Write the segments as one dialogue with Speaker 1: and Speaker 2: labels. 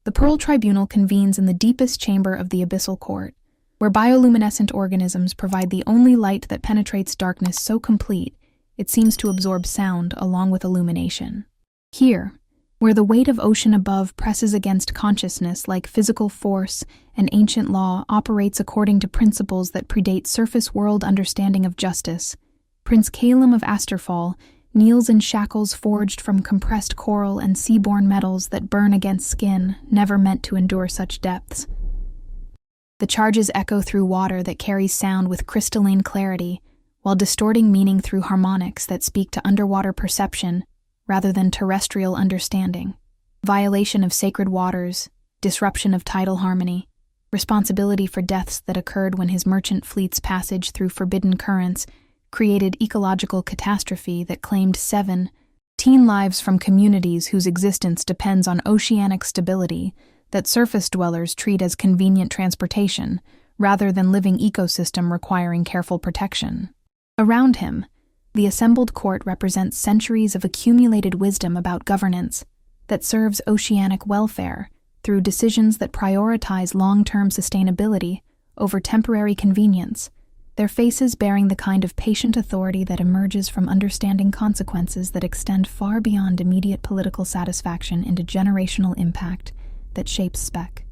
Speaker 1: The Pearl Tribunal convenes in the deepest chamber of the abyssal court, where bioluminescent organisms provide the only light that penetrates darkness so complete it seems to absorb sound along with illumination. Here, where the weight of ocean above presses against consciousness like physical force and ancient law operates according to principles that predate surface world understanding of justice, Prince Calum of Asterfall kneels in shackles forged from compressed coral and seaborne metals that burn against skin never meant to endure such depths. The charges echo through water that carries sound with crystalline clarity, while distorting meaning through harmonics that speak to underwater perception rather than terrestrial understanding. Violation of sacred waters, disruption of tidal harmony, responsibility for deaths that occurred when his merchant fleet's passage through forbidden currents created ecological catastrophe that claimed 17 lives from communities whose existence depends on oceanic stability that surface dwellers treat as convenient transportation rather than living ecosystem requiring careful protection. Around him, the assembled court represents centuries of accumulated wisdom about governance that serves oceanic welfare through decisions that prioritize long-term sustainability over temporary convenience, their faces bearing the kind of patient authority that emerges from understanding consequences that extend far beyond immediate political satisfaction into generational impact that shapes spec.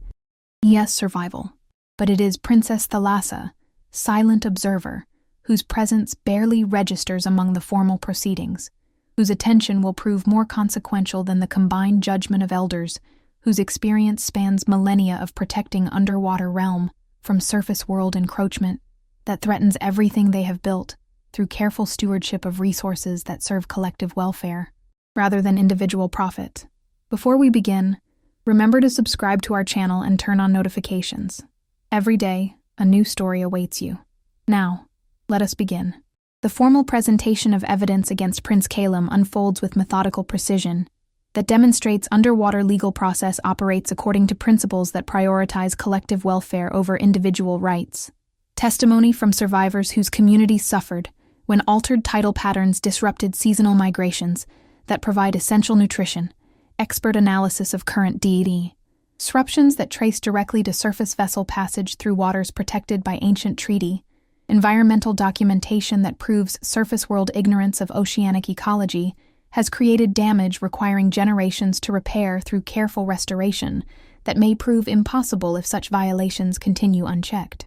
Speaker 1: Yes, survival, but it is Princess Thalassa, silent observer, whose presence barely registers among the formal proceedings, whose attention will prove more consequential than the combined judgment of elders, whose experience spans millennia of protecting underwater realm from surface world encroachment that threatens everything they have built through careful stewardship of resources that serve collective welfare, rather than individual profit. Before we begin, remember to subscribe to our channel and turn on notifications. Every day, a new story awaits you. Now, let us begin. The formal presentation of evidence against Prince Calum unfolds with methodical precision that demonstrates underwater legal process operates according to principles that prioritize collective welfare over individual rights. Testimony from survivors whose communities suffered when altered tidal patterns disrupted seasonal migrations that provide essential nutrition, expert analysis of current DD, disruptions that trace directly to surface vessel passage through waters protected by ancient treaty, environmental documentation that proves surface world ignorance of oceanic ecology has created damage requiring generations to repair through careful restoration that may prove impossible if such violations continue unchecked.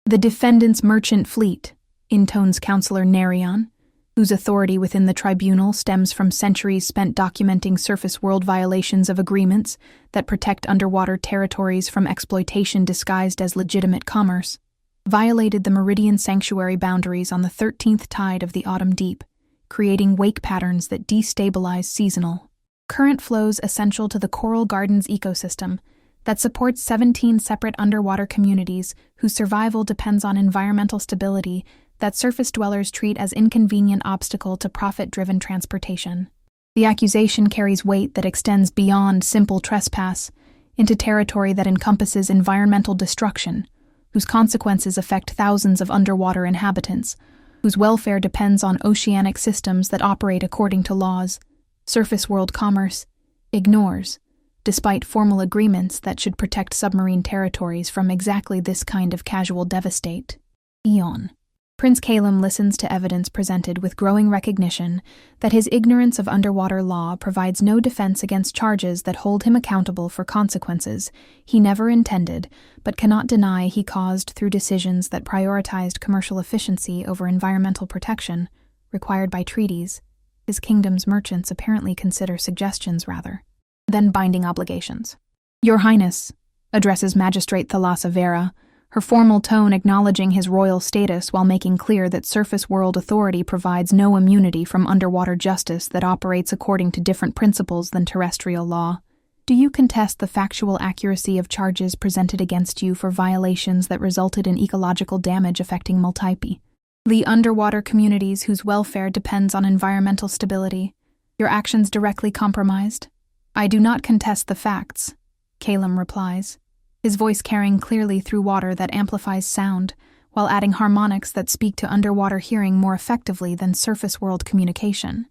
Speaker 1: The defendant's merchant fleet, intones Counselor Nerion, whose authority within the tribunal stems from centuries spent documenting surface world violations of agreements that protect underwater territories from exploitation disguised as legitimate commerce, violated the meridian sanctuary boundaries on the 13th tide of the autumn deep, creating wake patterns that destabilize seasonal current flows essential to the coral gardens ecosystem that supports 17 separate underwater communities whose survival depends on environmental stability that surface dwellers treat as inconvenient obstacle to profit-driven transportation. The accusation carries weight that extends beyond simple trespass into territory that encompasses environmental destruction, whose consequences affect thousands of underwater inhabitants, whose welfare depends on oceanic systems that operate according to laws surface world commerce ignores, despite formal agreements that should protect submarine territories from exactly this kind of casual devastate. Eon. Prince Calum listens to evidence presented with growing recognition that his ignorance of underwater law provides no defense against charges that hold him accountable for consequences he never intended but cannot deny he caused through decisions that prioritized commercial efficiency over environmental protection required by treaties. His kingdom's merchants apparently consider suggestions rather than binding obligations. Your Highness, addresses Magistrate Thalassa Vera, her formal tone acknowledging his royal status while making clear that surface world authority provides no immunity from underwater justice that operates according to different principles than terrestrial law. Do you contest the factual accuracy of charges presented against you for violations that resulted in ecological damage affecting Multipe, the underwater communities whose welfare depends on environmental stability? Your actions directly compromised? I do not contest the facts, Calum replies, his voice carrying clearly through water that amplifies sound, while adding harmonics that speak to underwater hearing more effectively than surface world communication.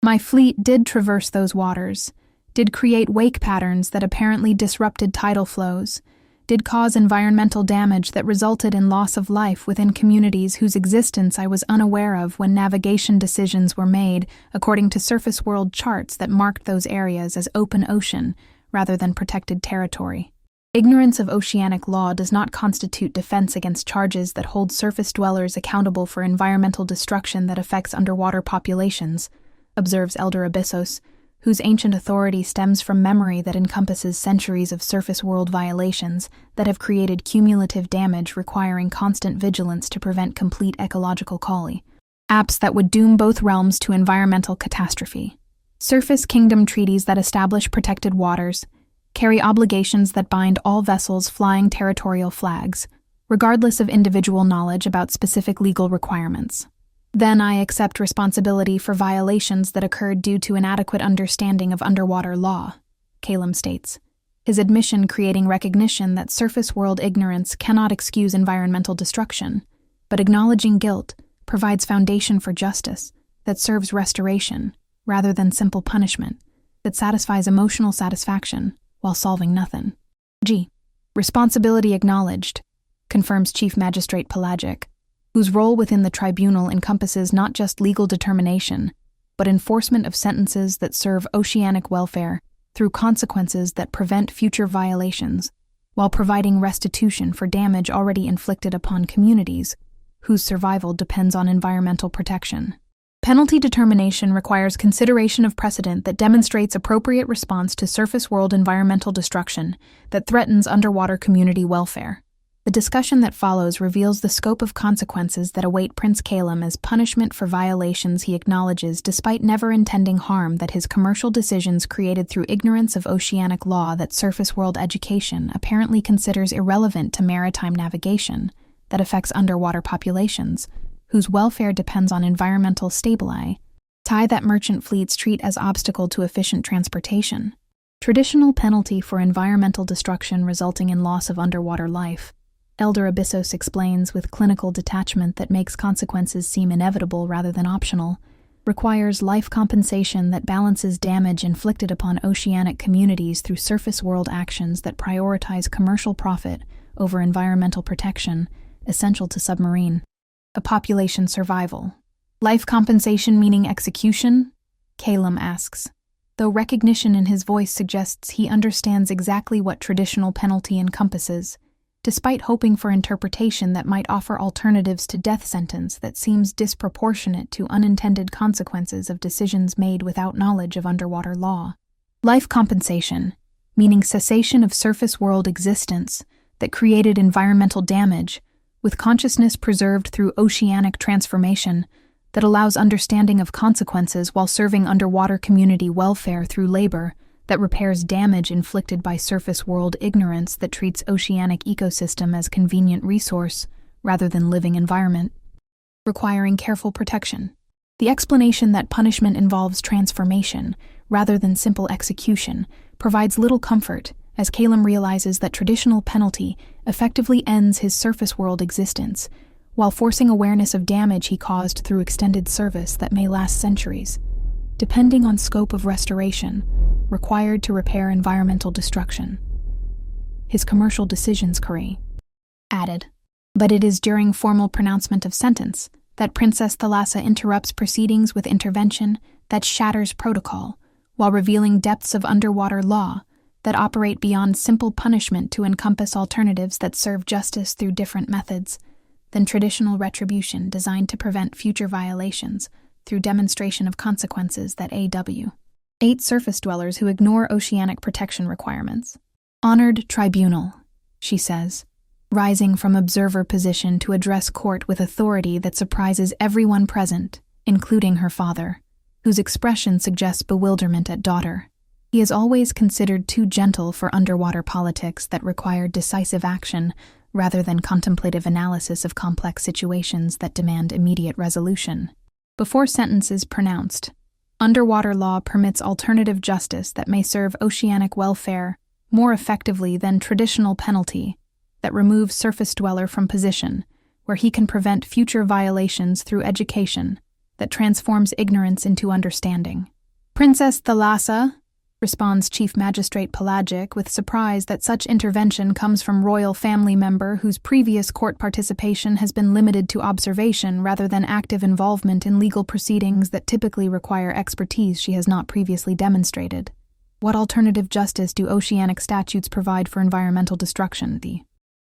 Speaker 1: My fleet did traverse those waters, did create wake patterns that apparently disrupted tidal flows, did cause environmental damage that resulted in loss of life within communities whose existence I was unaware of when navigation decisions were made according to surface world charts that marked those areas as open ocean rather than protected territory. Ignorance of oceanic law does not constitute defense against charges that hold surface dwellers accountable for environmental destruction that affects underwater populations, observes Elder Abyssos, whose ancient authority stems from memory that encompasses centuries of surface world violations that have created cumulative damage requiring constant vigilance to prevent complete ecological collapse that would doom both realms to environmental catastrophe. Surface kingdom treaties that establish protected waters carry obligations that bind all vessels flying territorial flags, regardless of individual knowledge about specific legal requirements. Then I accept responsibility for violations that occurred due to inadequate understanding of underwater law, Calum states, his admission creating recognition that surface world ignorance cannot excuse environmental destruction, but acknowledging guilt provides foundation for justice that serves restoration rather than simple punishment, that satisfies emotional satisfaction while solving nothing. G. Responsibility acknowledged, confirms Chief Magistrate Pelagic, whose role within the tribunal encompasses not just legal determination, but enforcement of sentences that serve oceanic welfare through consequences that prevent future violations, while providing restitution for damage already inflicted upon communities whose survival depends on environmental protection. Penalty determination requires consideration of precedent that demonstrates appropriate response to surface world environmental destruction that threatens underwater community welfare. The discussion that follows reveals the scope of consequences that await Prince Calum as punishment for violations he acknowledges despite never intending harm that his commercial decisions created through ignorance of oceanic law that surface world education apparently considers irrelevant to maritime navigation that affects underwater populations, whose welfare depends on environmental stabili, that merchant fleets treat as obstacle to efficient transportation. Traditional penalty for environmental destruction resulting in loss of underwater life. Elder Abyssos explains with clinical detachment that makes consequences seem inevitable rather than optional, requires life compensation that balances damage inflicted upon oceanic communities through surface world actions that prioritize commercial profit over environmental protection, essential to submarine. A population survival. Life compensation meaning execution? Calum asks, though recognition in his voice suggests he understands exactly what traditional penalty encompasses, despite hoping for interpretation that might offer alternatives to death sentence that seems disproportionate to unintended consequences of decisions made without knowledge of underwater law. Life compensation, meaning cessation of surface world existence that created environmental damage, with consciousness preserved through oceanic transformation that allows understanding of consequences while serving underwater community welfare through labor that repairs damage inflicted by surface world ignorance that treats oceanic ecosystem as convenient resource rather than living environment, requiring careful protection. The explanation that punishment involves transformation rather than simple execution provides little comfort as Calum realizes that traditional penalty effectively ends his surface world existence while forcing awareness of damage he caused through extended service that may last centuries, depending on scope of restoration required to repair environmental destruction. His commercial decisions added, but it is during formal pronouncement of sentence that Princess Thalassa interrupts proceedings with intervention that shatters protocol while revealing depths of underwater law that operate beyond simple punishment to encompass alternatives that serve justice through different methods than traditional retribution designed to prevent future violations through demonstration of consequences that AW. 8 surface dwellers who ignore oceanic protection requirements. Honored tribunal, she says, rising from observer position to address court with authority that surprises everyone present, including her father, whose expression suggests bewilderment at daughter. He is always considered too gentle for underwater politics that require decisive action rather than contemplative analysis of complex situations that demand immediate resolution. Before sentence is pronounced, underwater law permits alternative justice that may serve oceanic welfare more effectively than traditional penalty that removes surface dweller from position, where he can prevent future violations through education that transforms ignorance into understanding. Princess Thalassa, responds Chief Magistrate Pelagic with surprise that such intervention comes from royal family member whose previous court participation has been limited to observation rather than active involvement in legal proceedings that typically require expertise she has not previously demonstrated. What alternative justice do oceanic statutes provide for environmental destruction?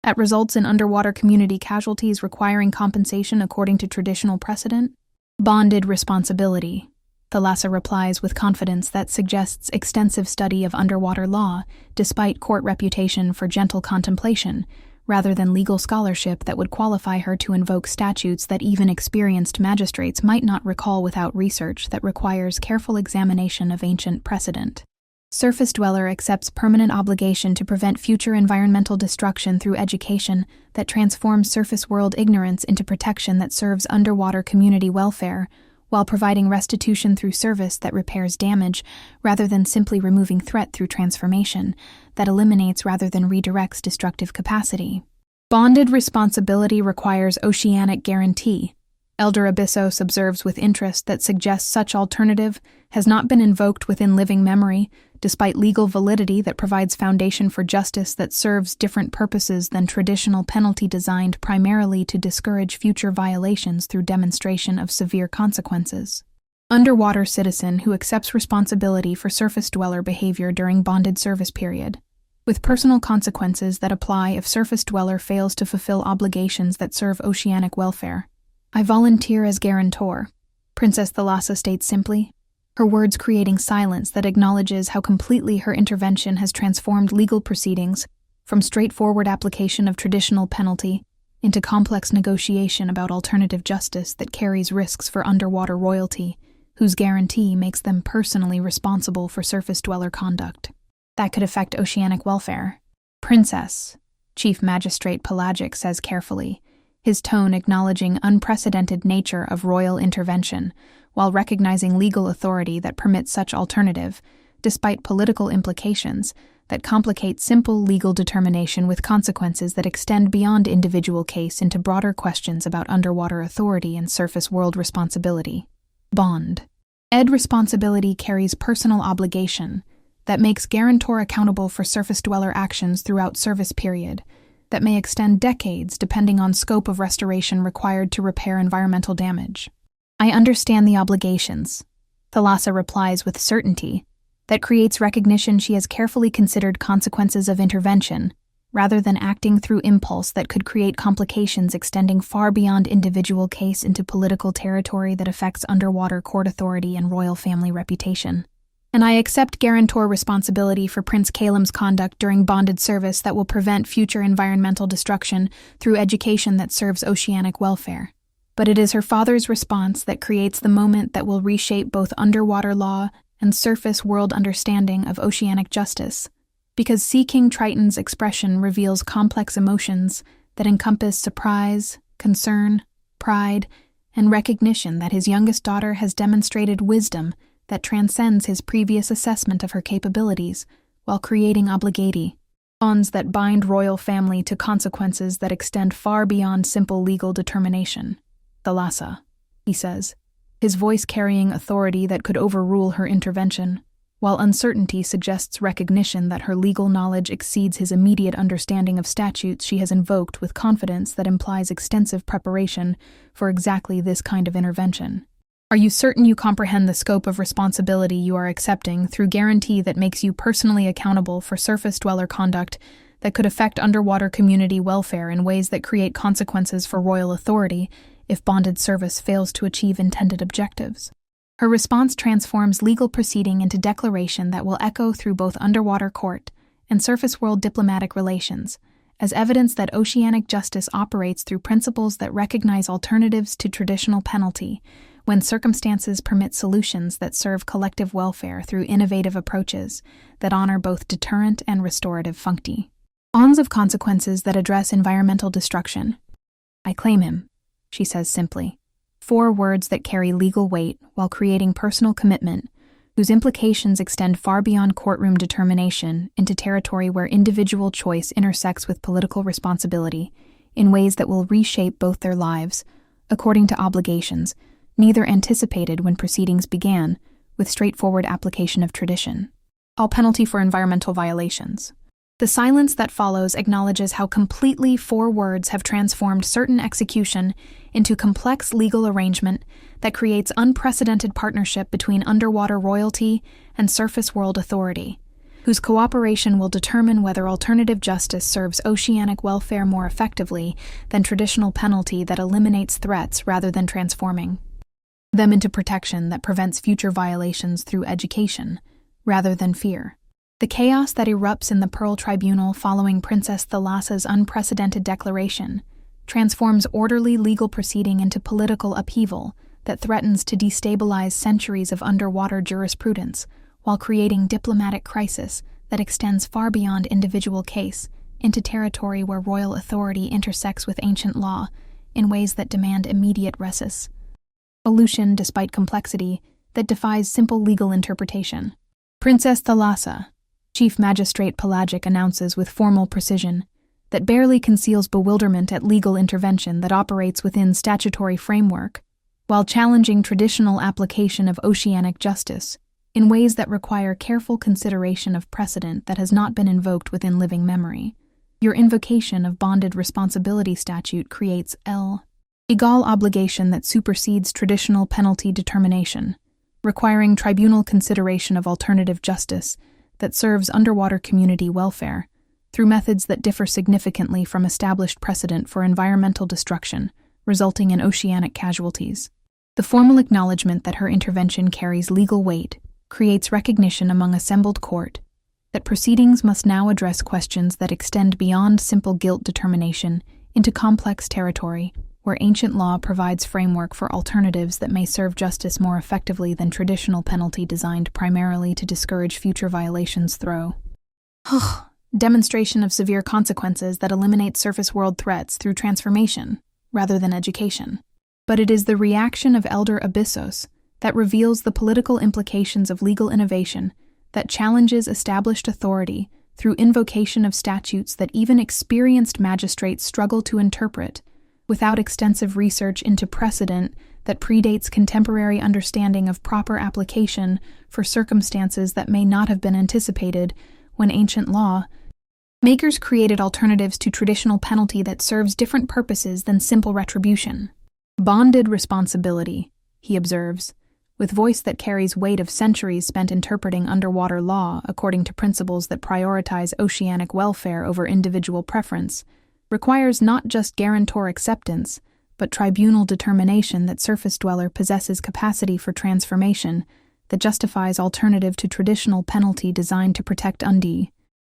Speaker 1: That results in underwater community casualties requiring compensation according to traditional precedent? Bonded responsibility. Thalassa replies with confidence that suggests extensive study of underwater law, despite court reputation for gentle contemplation, rather than legal scholarship that would qualify her to invoke statutes that even experienced magistrates might not recall without research that requires careful examination of ancient precedent. Surface Dweller accepts permanent obligation to prevent future environmental destruction through education that transforms surface world ignorance into protection that serves underwater community welfare, while providing restitution through service that repairs damage rather than simply removing threat through transformation, that eliminates rather than redirects destructive capacity. Bonded responsibility requires oceanic guarantee. Elder Abyssos observes with interest that suggests such alternative has not been invoked within living memory, despite legal validity that provides foundation for justice that serves different purposes than traditional penalty designed primarily to discourage future violations through demonstration of severe consequences. Underwater citizen who accepts responsibility for surface dweller behavior during bonded service period, with personal consequences that apply if surface dweller fails to fulfill obligations that serve oceanic welfare. I volunteer as guarantor, Princess Thalassa states simply, her words creating silence that acknowledges how completely her intervention has transformed legal proceedings from straightforward application of traditional penalty into complex negotiation about alternative justice that carries risks for underwater royalty, whose guarantee makes them personally responsible for surface dweller conduct. That could affect oceanic welfare. Princess, Chief Magistrate Pelagic says carefully, his tone acknowledging unprecedented nature of royal intervention, while recognizing legal authority that permits such alternative, despite political implications that complicate simple legal determination with consequences that extend beyond individual case into broader questions about underwater authority and surface world responsibility. Bond. Ed responsibility carries personal obligation that makes guarantor accountable for surface dweller actions throughout service period, that may extend decades depending on scope of restoration required to repair environmental damage. I understand the obligations, Thalassa replies with certainty, that creates recognition she has carefully considered consequences of intervention, rather than acting through impulse that could create complications extending far beyond individual case into political territory that affects underwater court authority and royal family reputation. And I accept guarantor responsibility for Prince Caelim's conduct during bonded service that will prevent future environmental destruction through education that serves oceanic welfare. But it is her father's response that creates the moment that will reshape both underwater law and surface world understanding of oceanic justice, because Sea King Triton's expression reveals complex emotions that encompass surprise, concern, pride, and recognition that his youngest daughter has demonstrated wisdom that transcends his previous assessment of her capabilities, while creating obligati, bonds that bind royal family to consequences that extend far beyond simple legal determination. Thalassa, he says, his voice carrying authority that could overrule her intervention, while uncertainty suggests recognition that her legal knowledge exceeds his immediate understanding of statutes she has invoked with confidence that implies extensive preparation for exactly this kind of intervention. Are you certain you comprehend the scope of responsibility you are accepting through guarantee that makes you personally accountable for surface dweller conduct that could affect underwater community welfare in ways that create consequences for royal authority if bonded service fails to achieve intended objectives? Her response transforms legal proceeding into declaration that will echo through both underwater court and surface world diplomatic relations, as evidence that oceanic justice operates through principles that recognize alternatives to traditional penalty, when circumstances permit solutions that serve collective welfare through innovative approaches that honor both deterrent and restorative functi. Bonds of consequences that address environmental destruction. I claim him, she says simply. 4 words that carry legal weight while creating personal commitment, whose implications extend far beyond courtroom determination into territory where individual choice intersects with political responsibility in ways that will reshape both their lives, according to obligations, neither anticipated when proceedings began, with straightforward application of tradition. all penalty for environmental violations. The silence that follows acknowledges how completely 4 words have transformed certain execution into complex legal arrangement that creates unprecedented partnership between underwater royalty and surface world authority, whose cooperation will determine whether alternative justice serves oceanic welfare more effectively than traditional penalty that eliminates threats rather than transforming them into protection that prevents future violations through education rather than fear. The chaos that erupts in the Pearl Tribunal following Princess Thalassa's unprecedented declaration transforms orderly legal proceeding into political upheaval that threatens to destabilize centuries of underwater jurisprudence while creating diplomatic crisis that extends far beyond individual case into territory where royal authority intersects with ancient law in ways that demand immediate resolution despite complexity that defies simple legal interpretation. Princess Thalassa, Chief Magistrate Pelagic announces with formal precision that barely conceals bewilderment at legal intervention that operates within statutory framework, while challenging traditional application of oceanic justice in ways that require careful consideration of precedent that has not been invoked within living memory. Your invocation of bonded responsibility statute creates legal obligation that supersedes traditional penalty determination, requiring tribunal consideration of alternative justice that serves underwater community welfare through methods that differ significantly from established precedent for environmental destruction, resulting in oceanic casualties. The formal acknowledgement that her intervention carries legal weight creates recognition among assembled court that proceedings must now address questions that extend beyond simple guilt determination into complex territory, where ancient law provides framework for alternatives that may serve justice more effectively than traditional penalty designed primarily to discourage future violations through demonstration of severe consequences that eliminate surface world threats through transformation rather than education. But it is the reaction of Elder Abyssos that reveals the political implications of legal innovation that challenges established authority through invocation of statutes that even experienced magistrates struggle to interpret without extensive research into precedent that predates contemporary understanding of proper application for circumstances that may not have been anticipated when ancient law makers created alternatives to traditional penalty that serves different purposes than simple retribution. Bonded responsibility, he observes, with voice that carries weight of centuries spent interpreting underwater law according to principles that prioritize oceanic welfare over individual preference, requires not just guarantor acceptance, but tribunal determination that surface dweller possesses capacity for transformation that justifies alternative to traditional penalty designed to protect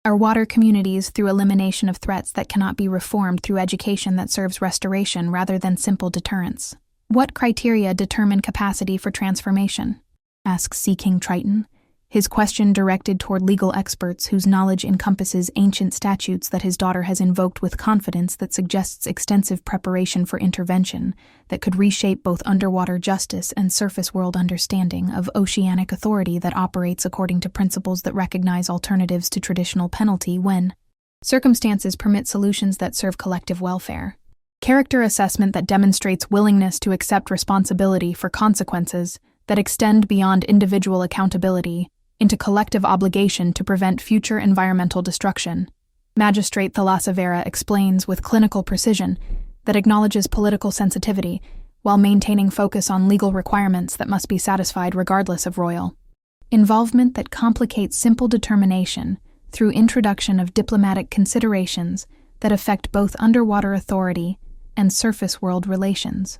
Speaker 1: our water communities through elimination of threats that cannot be reformed through education that serves restoration rather than simple deterrence. What criteria determine capacity for transformation? Asks Sea King Triton, his question directed toward legal experts whose knowledge encompasses ancient statutes that his daughter has invoked with confidence that suggests extensive preparation for intervention that could reshape both underwater justice and surface world understanding of oceanic authority that operates according to principles that recognize alternatives to traditional penalty when circumstances permit solutions that serve collective welfare. Character assessment that demonstrates willingness to accept responsibility for consequences that extend beyond individual accountability into collective obligation to prevent future environmental destruction. Magistrate Thalassa Vera explains with clinical precision that acknowledges political sensitivity while maintaining focus on legal requirements that must be satisfied regardless of royal involvement that complicates simple determination through introduction of diplomatic considerations that affect both underwater authority and surface world relations.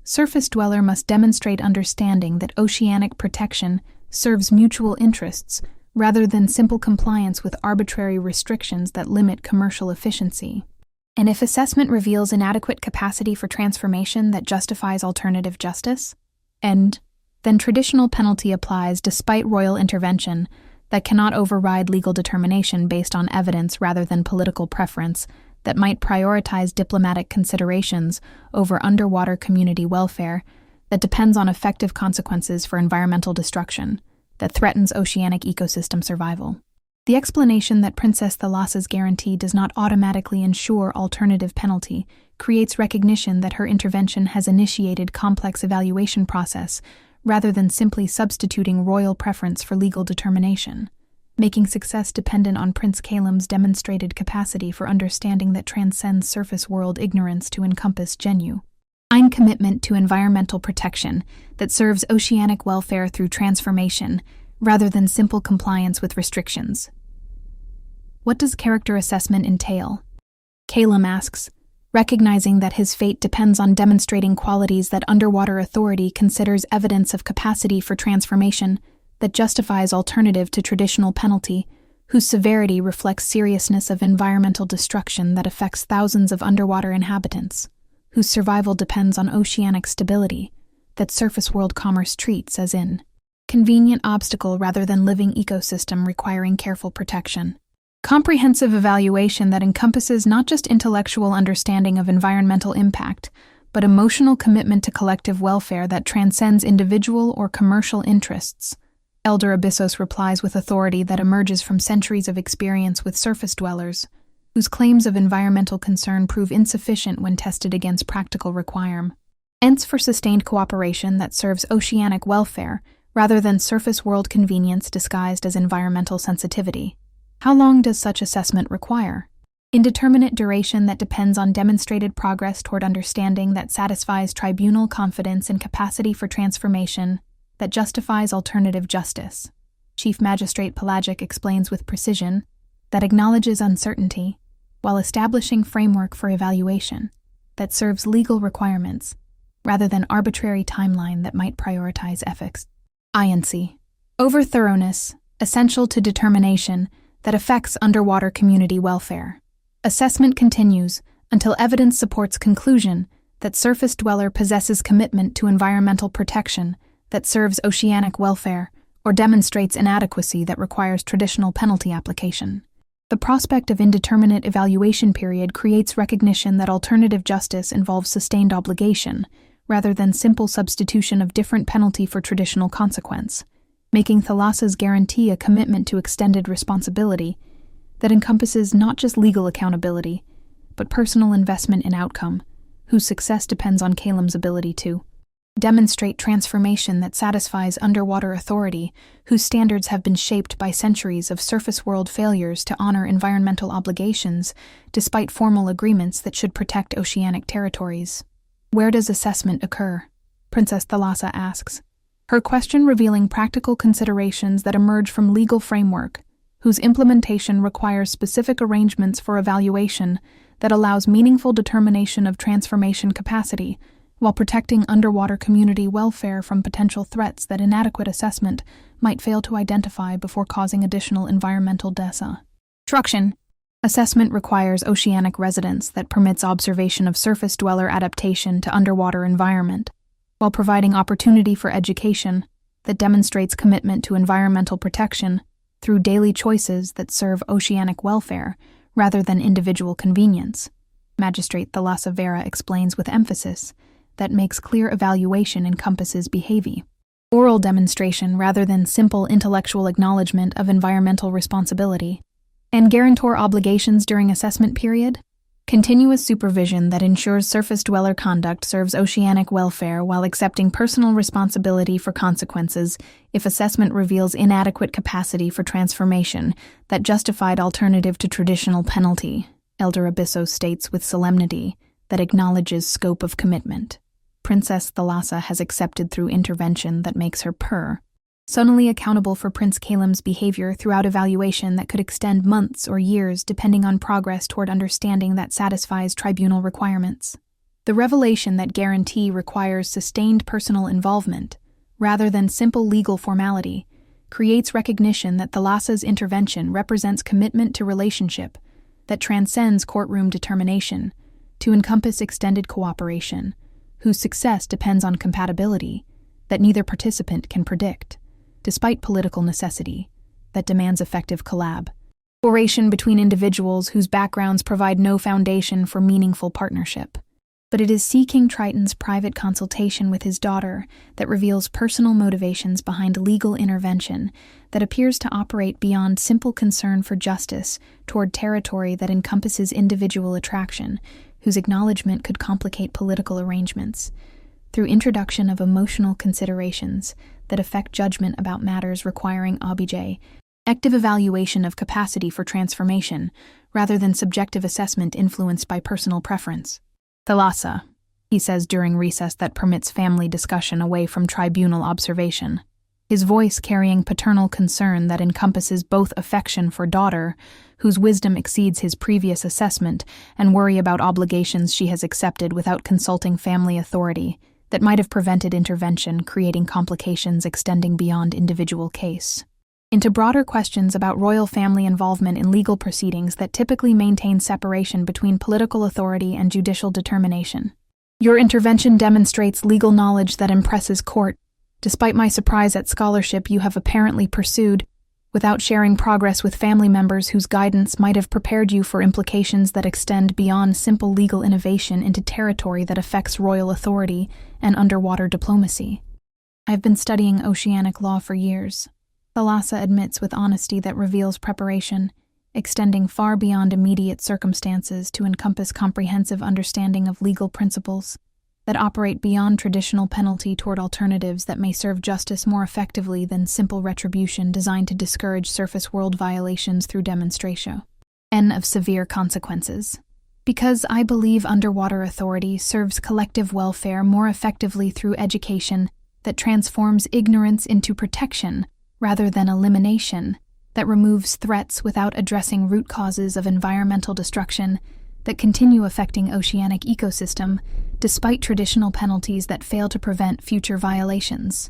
Speaker 1: Surface dweller must demonstrate understanding that oceanic protection serves mutual interests rather than simple compliance with arbitrary restrictions that limit commercial efficiency. And if assessment reveals inadequate capacity for transformation that justifies alternative justice, then traditional penalty applies despite royal intervention that cannot override legal determination based on evidence rather than political preference that might prioritize diplomatic considerations over underwater community welfare that depends on effective consequences for environmental destruction that threatens oceanic ecosystem survival. The explanation that Princess Thalassa's guarantee does not automatically ensure alternative penalty creates recognition that her intervention has initiated complex evaluation process rather than simply substituting royal preference for legal determination, making success dependent on Prince Caelim's demonstrated capacity for understanding that transcends surface world ignorance to encompass genuine commitment to environmental protection that serves oceanic welfare through transformation, rather than simple compliance with restrictions. What does character assessment entail? Caelim asks, recognizing that his fate depends on demonstrating qualities that underwater authority considers evidence of capacity for transformation that justifies alternative to traditional penalty, whose severity reflects seriousness of environmental destruction that affects thousands of underwater inhabitants, whose survival depends on oceanic stability, that surface world commerce treats as an convenient obstacle rather than living ecosystem requiring careful protection. Comprehensive evaluation that encompasses not just intellectual understanding of environmental impact, but emotional commitment to collective welfare that transcends individual or commercial interests. Elder Abyssos replies with authority that emerges from centuries of experience with surface dwellers, whose claims of environmental concern prove insufficient when tested against practical requirements. Hence for sustained cooperation that serves oceanic welfare, rather than surface world convenience disguised as environmental sensitivity. How long does such assessment require? Indeterminate duration that depends on demonstrated progress toward understanding that satisfies tribunal confidence and capacity for transformation that justifies alternative justice. Chief Magistrate Pelagic explains with precision that acknowledges uncertainty while establishing framework for evaluation that serves legal requirements rather than arbitrary timeline that might prioritize ethics. INC. Over thoroughness, essential to determination that affects underwater community welfare. Assessment continues until evidence supports conclusion that surface dweller possesses commitment to environmental protection that serves oceanic welfare or demonstrates inadequacy that requires traditional penalty application. The prospect of indeterminate evaluation period creates recognition that alternative justice involves sustained obligation rather than simple substitution of different penalty for traditional consequence, making Thalassa's guarantee a commitment to extended responsibility that encompasses not just legal accountability, but personal investment in outcome, whose success depends on Caelim's ability to demonstrate transformation that satisfies underwater authority, whose standards have been shaped by centuries of surface world failures to honor environmental obligations despite formal agreements that should protect oceanic territories. Where does assessment occur? Princess Thalassa asks, her question revealing practical considerations that emerge from legal framework, whose implementation requires specific arrangements for evaluation that allows meaningful determination of transformation capacity, while protecting underwater community welfare from potential threats that inadequate assessment might fail to identify before causing additional environmental destruction. Assessment requires oceanic residence that permits observation of surface dweller adaptation to underwater environment, while providing opportunity for education that demonstrates commitment to environmental protection through daily choices that serve oceanic welfare rather than individual convenience. Magistrate Thalassa Vera explains with emphasis that makes clear evaluation encompasses behavior. Oral demonstration rather than simple intellectual acknowledgement of environmental responsibility. And guarantor obligations during assessment period? Continuous supervision that ensures surface dweller conduct serves oceanic welfare while accepting personal responsibility for consequences if assessment reveals inadequate capacity for transformation that justified alternative to traditional penalty. Elder Abyssos states with solemnity that acknowledges scope of commitment. Princess Thalassa has accepted through intervention that makes her personally accountable for Prince Caelim's behavior throughout evaluation that could extend months or years depending on progress toward understanding that satisfies tribunal requirements. The revelation that guarantee requires sustained personal involvement, rather than simple legal formality, creates recognition that Thalassa's intervention represents commitment to relationship that transcends courtroom determination to encompass extended cooperation, whose success depends on compatibility that neither participant can predict, despite political necessity that demands effective collaboration between individuals whose backgrounds provide no foundation for meaningful partnership. But it is Sea King Triton's private consultation with his daughter that reveals personal motivations behind legal intervention that appears to operate beyond simple concern for justice toward territory that encompasses individual attraction, whose acknowledgement could complicate political arrangements. through introduction of emotional considerations that affect judgment about matters requiring objective evaluation of capacity for transformation, rather than subjective assessment influenced by personal preference. Thalassa, he says during recess that permits family discussion away from tribunal observation, his voice carrying paternal concern that encompasses both affection for daughter, whose wisdom exceeds his previous assessment, and worry about obligations she has accepted without consulting family authority that might have prevented intervention, creating complications extending beyond individual case into broader questions about royal family involvement in legal proceedings that typically maintain separation between political authority and judicial determination. Your intervention demonstrates legal knowledge that impresses court. Despite my surprise at scholarship you have apparently pursued, without sharing progress with family members whose guidance might have prepared you for implications that extend beyond simple legal innovation into territory that affects royal authority and underwater diplomacy. I've been studying oceanic law for years. Thalassa admits with honesty that reveals preparation, extending far beyond immediate circumstances to encompass comprehensive understanding of legal principles that operate beyond traditional penalty toward alternatives that may serve justice more effectively than simple retribution designed to discourage surface world violations through demonstration of severe consequences. Because I believe underwater authority serves collective welfare more effectively through education that transforms ignorance into protection rather than elimination, that removes threats without addressing root causes of environmental destruction that continue affecting oceanic ecosystem despite traditional penalties that fail to prevent future violations.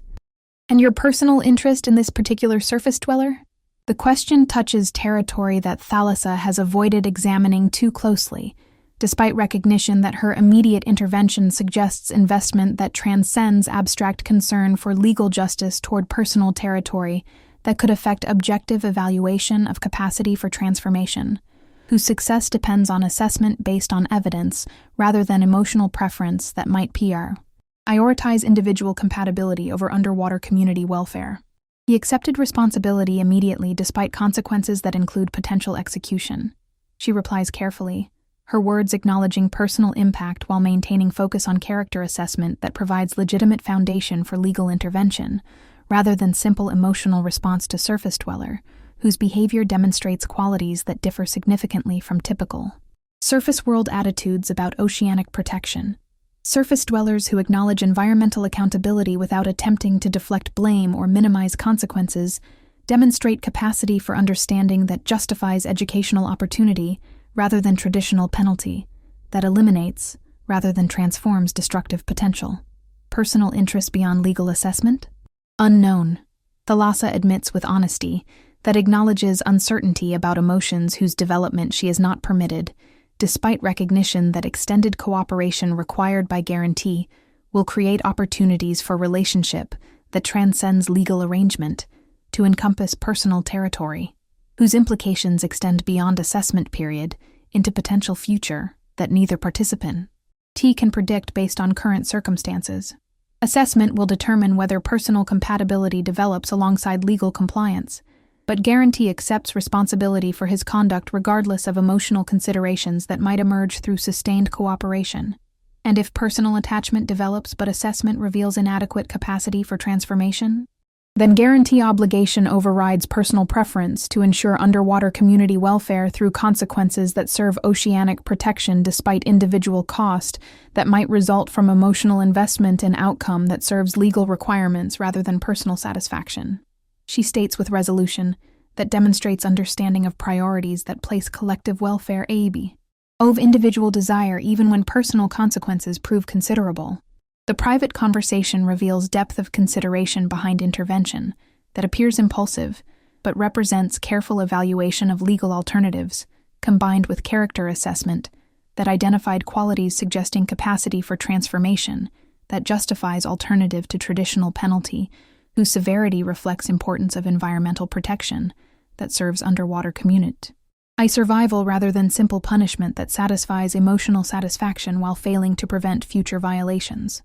Speaker 1: And your personal interest in this particular surface dweller? The question touches territory that Thalassa has avoided examining too closely, despite recognition that her immediate intervention suggests investment that transcends abstract concern for legal justice toward personal territory that could affect objective evaluation of capacity for transformation, whose success depends on assessment based on evidence rather than emotional preference that might prioritize individual compatibility over underwater community welfare. He accepted responsibility immediately despite consequences that include potential execution. She replies carefully, her words acknowledging personal impact while maintaining focus on character assessment that provides legitimate foundation for legal intervention, rather than simple emotional response to surface dweller, whose behavior demonstrates qualities that differ significantly from typical surface world attitudes about oceanic protection. Surface dwellers who acknowledge environmental accountability without attempting to deflect blame or minimize consequences demonstrate capacity for understanding that justifies educational opportunity rather than traditional penalty, that eliminates rather than transforms destructive potential. Personal interest beyond legal assessment? Unknown. Thalassa admits with honesty that acknowledges uncertainty about emotions whose development she has not permitted, despite recognition that extended cooperation required by guarantee will create opportunities for relationship that transcends legal arrangement to encompass personal territory, whose implications extend beyond assessment period into potential future that neither participant can predict based on current circumstances. Assessment will determine whether personal compatibility develops alongside legal compliance, but guarantee accepts responsibility for his conduct regardless of emotional considerations that might emerge through sustained cooperation. And if personal attachment develops but assessment reveals inadequate capacity for transformation, then guarantee obligation overrides personal preference to ensure underwater community welfare through consequences that serve oceanic protection despite individual cost that might result from emotional investment in outcome that serves legal requirements rather than personal satisfaction. She states with resolution that demonstrates understanding of priorities that place collective welfare of individual desire even when personal consequences prove considerable. The private conversation reveals depth of consideration behind intervention that appears impulsive, but represents careful evaluation of legal alternatives, combined with character assessment that identified qualities suggesting capacity for transformation that justifies alternative to traditional penalty, whose severity reflects importance of environmental protection that serves underwater community. Survival rather than simple punishment that satisfies emotional satisfaction while failing to prevent future violations.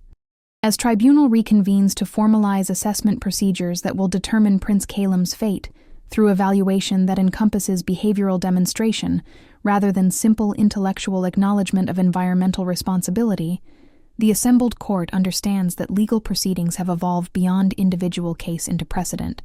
Speaker 1: As tribunal reconvenes to formalize assessment procedures that will determine Prince Kalem's fate through evaluation that encompasses behavioral demonstration rather than simple intellectual acknowledgement of environmental responsibility, The assembled court understands that legal proceedings have evolved beyond individual case into precedent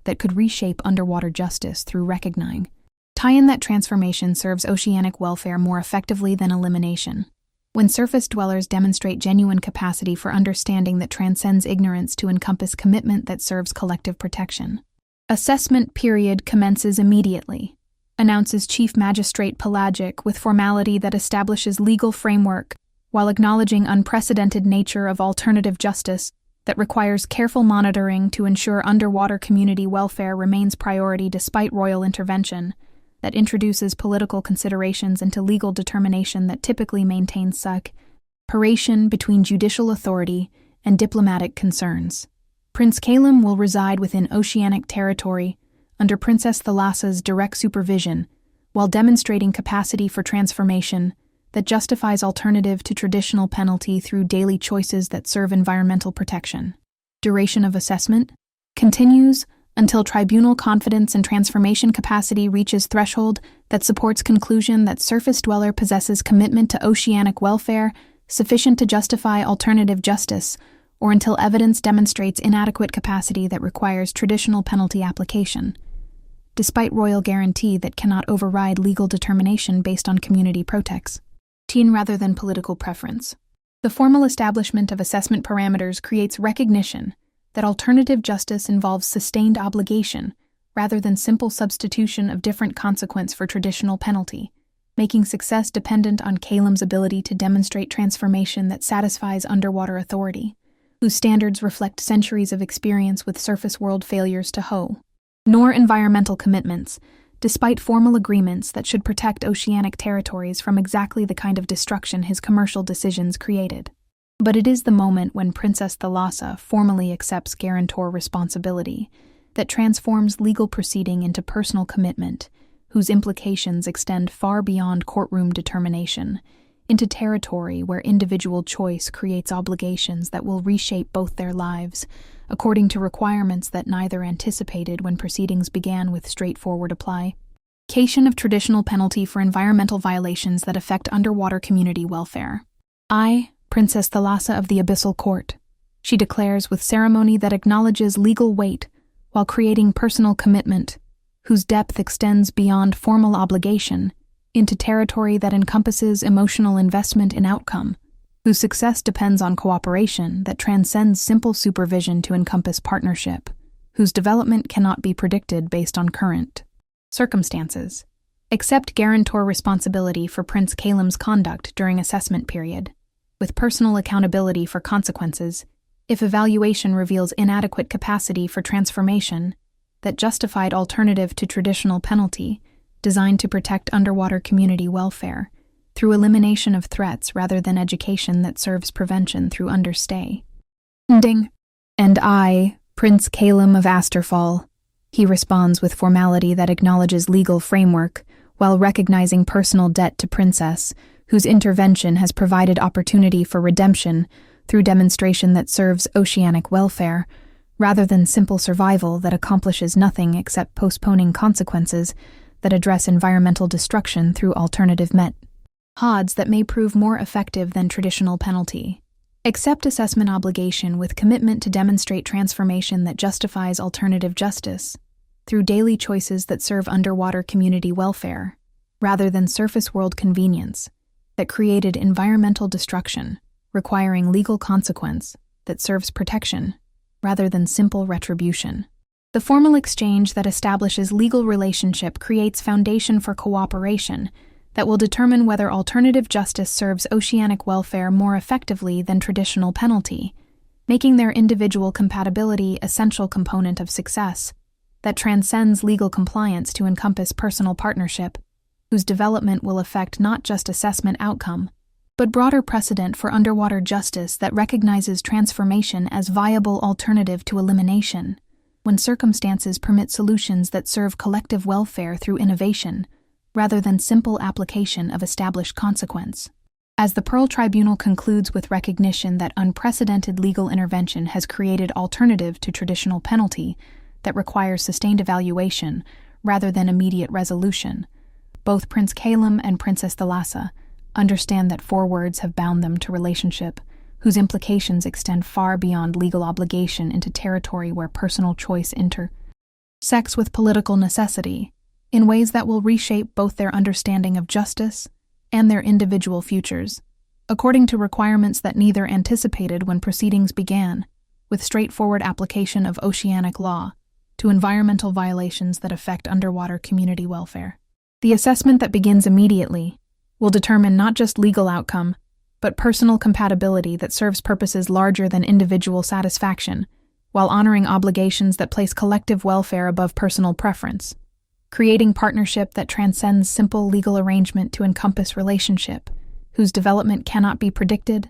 Speaker 1: that could reshape underwater justice through reckoning. Tie-in that transformation serves oceanic welfare more effectively than elimination. When surface dwellers demonstrate genuine capacity for understanding that transcends ignorance to encompass commitment that serves collective protection. Assessment period commences immediately, announces Chief Magistrate Pelagic with formality that establishes legal framework while acknowledging unprecedented nature of alternative justice that requires careful monitoring to ensure underwater community welfare remains priority despite royal intervention, that introduces political considerations into legal determination that typically maintains separation between judicial authority and diplomatic concerns. Prince Calum will reside within oceanic territory under Princess Thalassa's direct supervision while demonstrating capacity for transformation that justifies alternative to traditional penalty through daily choices that serve environmental protection. Duration of assessment continues until tribunal confidence and transformation capacity reaches threshold that supports conclusion that surface dweller possesses commitment to oceanic welfare sufficient to justify alternative justice, or until evidence demonstrates inadequate capacity that requires traditional penalty application, despite royal guarantee that cannot override legal determination based on community protests. Rather than political preference. The formal establishment of assessment parameters creates recognition that alternative justice involves sustained obligation rather than simple substitution of different consequence for traditional penalty, making success dependent on Calum's ability to demonstrate transformation that satisfies underwater authority, whose standards reflect centuries of experience with surface world failures to hoe, nor environmental commitments, despite formal agreements that should protect oceanic territories from exactly the kind of destruction his commercial decisions created. But it is the moment when Princess Thalassa formally accepts guarantor responsibility that transforms legal proceeding into personal commitment, whose implications extend far beyond courtroom determination, into territory where individual choice creates obligations that will reshape both their lives, according to requirements that neither anticipated when proceedings began with straightforward application of traditional penalty for environmental violations that affect underwater community welfare. I, Princess Thalassa of the Abyssal Court, she declares with ceremony that acknowledges legal weight while creating personal commitment, whose depth extends beyond formal obligation into territory that encompasses emotional investment in outcome, whose success depends on cooperation that transcends simple supervision to encompass partnership, whose development cannot be predicted based on current circumstances. Accept guarantor responsibility for Prince Calum's conduct during assessment period, with personal accountability for consequences if evaluation reveals inadequate capacity for transformation that justified alternative to traditional penalty designed to protect underwater community welfare, through elimination of threats rather than education that serves prevention through understay. And I, Prince Calum of Asterfall, he responds with formality that acknowledges legal framework while recognizing personal debt to Princess, whose intervention has provided opportunity for redemption through demonstration that serves oceanic welfare, rather than simple survival that accomplishes nothing except postponing consequences that address environmental destruction through alternative methods that may prove more effective than traditional penalty. Accept assessment obligation with commitment to demonstrate transformation that justifies alternative justice through daily choices that serve underwater community welfare, rather than surface world convenience that created environmental destruction, requiring legal consequence that serves protection, rather than simple retribution. The formal exchange that establishes legal relationship creates foundation for cooperation that will determine whether alternative justice serves oceanic welfare more effectively than traditional penalty, making their individual compatibility essential component of success that transcends legal compliance to encompass personal partnership, whose development will affect not just assessment outcome, but broader precedent for underwater justice that recognizes transformation as viable alternative to elimination, when circumstances permit solutions that serve collective welfare through innovation, rather than simple application of established consequence. As the Pearl Tribunal concludes with recognition that unprecedented legal intervention has created alternative to traditional penalty that requires sustained evaluation rather than immediate resolution, both Prince Calum and Princess Thalassa understand that 4 words have bound them to relationship, whose implications extend far beyond legal obligation into territory where personal choice intersects with political necessity, in ways that will reshape both their understanding of justice and their individual futures, according to requirements that neither anticipated when proceedings began, with straightforward application of oceanic law to environmental violations that affect underwater community welfare. The assessment that begins immediately will determine not just legal outcome, but personal compatibility that serves purposes larger than individual satisfaction, while honoring obligations that place collective welfare above personal preference, creating partnership that transcends simple legal arrangement to encompass relationship, whose development cannot be predicted,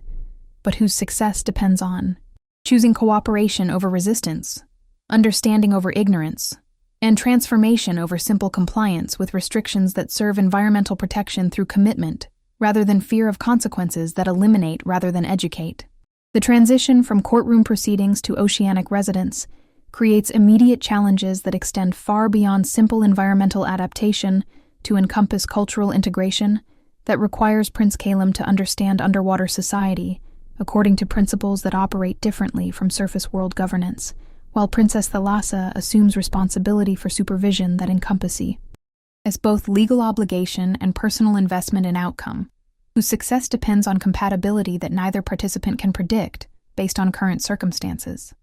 Speaker 1: but whose success depends on choosing cooperation over resistance, understanding over ignorance, and transformation over simple compliance with restrictions that serve environmental protection through commitment rather than fear of consequences that eliminate rather than educate. The transition from courtroom proceedings to oceanic residence creates immediate challenges that extend far beyond simple environmental adaptation to encompass cultural integration that requires Prince Calum to understand underwater society according to principles that operate differently from surface world governance, while Princess Thalassa assumes responsibility for supervision that encompasses as both legal obligation and personal investment in outcome, whose success depends on compatibility that neither participant can predict based on current circumstances.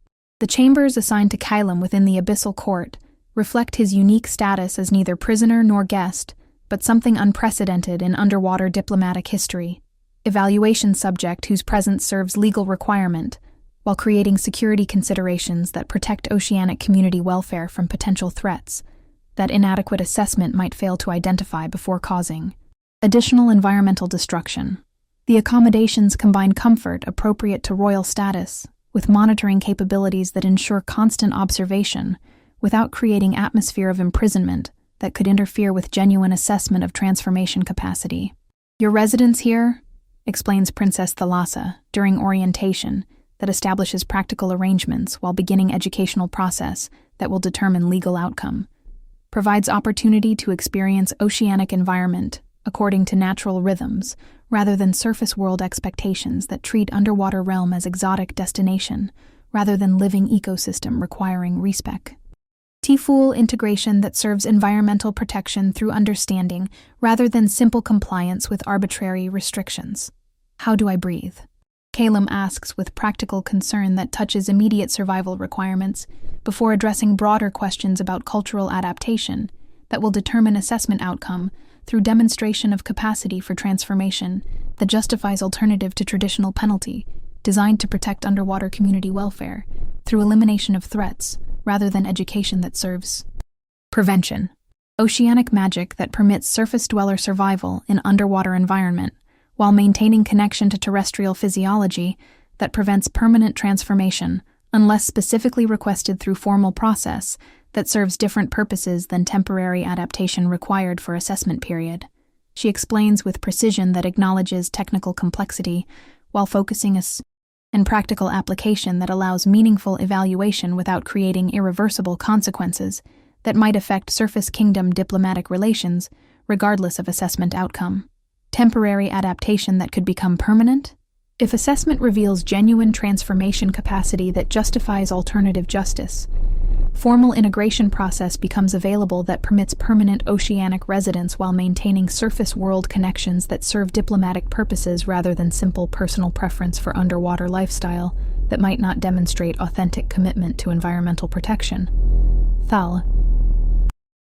Speaker 1: The chambers assigned to Calum within the Abyssal Court reflect his unique status as neither prisoner nor guest, but something unprecedented in underwater diplomatic history, evaluation subject whose presence serves legal requirement, while creating security considerations that protect oceanic community welfare from potential threats that inadequate assessment might fail to identify before causing additional environmental destruction. The accommodations combine comfort appropriate to royal status with monitoring capabilities that ensure constant observation without creating atmosphere of imprisonment that could interfere with genuine assessment of transformation capacity. Your residence here, explains Princess Thalassa during orientation, that establishes practical arrangements while beginning educational process that will determine legal outcome, provides opportunity to experience oceanic environment according to natural rhythms rather than surface world expectations that treat underwater realm as exotic destination rather than living ecosystem requiring respect. Full integration that serves environmental protection through understanding rather than simple compliance with arbitrary restrictions. How do I breathe? Calum asks with practical concern that touches immediate survival requirements before addressing broader questions about cultural adaptation that will determine assessment outcome through demonstration of capacity for transformation that justifies alternative to traditional penalty designed to protect underwater community welfare through elimination of threats rather than education that serves prevention. Oceanic magic that permits surface dweller survival in underwater environment while maintaining connection to terrestrial physiology that prevents permanent transformation unless specifically requested through formal process that serves different purposes than temporary adaptation required for assessment period. She explains with precision that acknowledges technical complexity while focusing and practical application that allows meaningful evaluation without creating irreversible consequences that might affect surface kingdom diplomatic relations regardless of assessment outcome. Temporary adaptation that could become permanent? If assessment reveals genuine transformation capacity that justifies alternative justice, formal integration process becomes available that permits permanent oceanic residence while maintaining surface world connections that serve diplomatic purposes rather than simple personal preference for underwater lifestyle that might not demonstrate authentic commitment to environmental protection.